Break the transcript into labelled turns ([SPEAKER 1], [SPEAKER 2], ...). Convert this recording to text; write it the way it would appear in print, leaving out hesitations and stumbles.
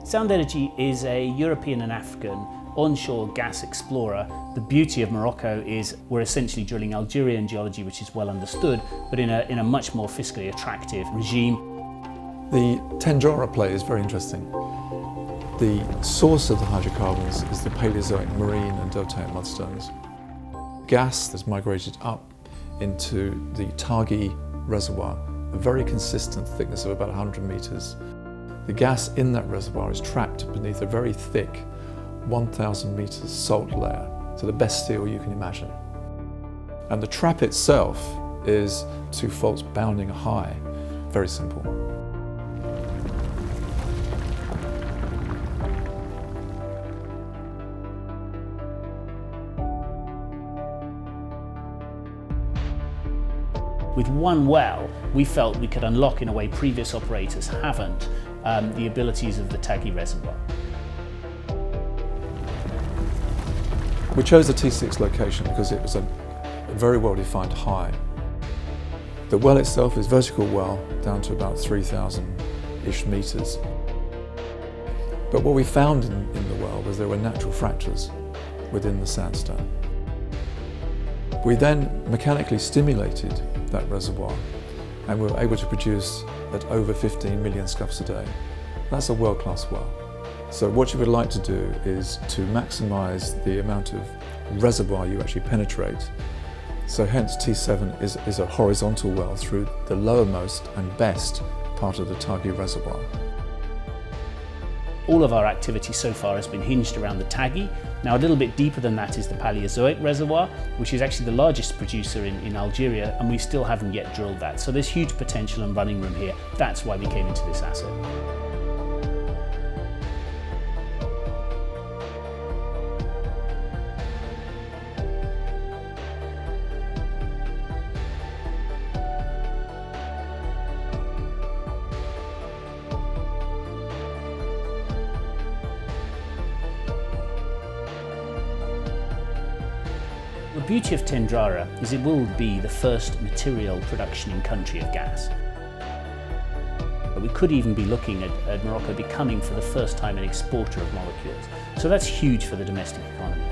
[SPEAKER 1] Sound Energy is a European and African onshore gas explorer. The beauty of Morocco is we're essentially drilling Algerian geology, which is well understood, but in a much more fiscally attractive regime.
[SPEAKER 2] The Tendrara play is very interesting. The source of the hydrocarbons is the Paleozoic marine and deltaic mudstones. Gas has migrated up into the Taghi reservoir, a very consistent thickness of about 100 meters. The gas in that reservoir is trapped beneath a very thick 1,000 meters salt layer, so the best steel you can imagine. And the trap itself is two faults bounding high, very simple.
[SPEAKER 1] With one well, we felt we could unlock in a way previous operators haven't, the abilities of the Taghi reservoir.
[SPEAKER 2] We chose the T6 location because it was a very well-defined high. The well itself is a vertical well down to about 3,000-ish meters. But what we found in the well was there were natural fractures within the sandstone. We then mechanically stimulated that reservoir and we were able to produce at over 15 million scuffs a day. That's a world-class well. So what you would like to do is to maximise the amount of reservoir you actually penetrate. So hence T7 is a horizontal well through the lowermost and best part of the Taghi reservoir.
[SPEAKER 1] All of our activity so far has been hinged around the Taghi. Now a little bit deeper than that is the Paleozoic reservoir, which is actually the largest producer in Algeria, and we still haven't yet drilled that. So there's huge potential and running room here. That's why we came into this asset. The beauty of Tendrara is it will be the first material production in country of gas. But we could even be looking at Morocco becoming for the first time an exporter of molecules. So that's huge for the domestic economy.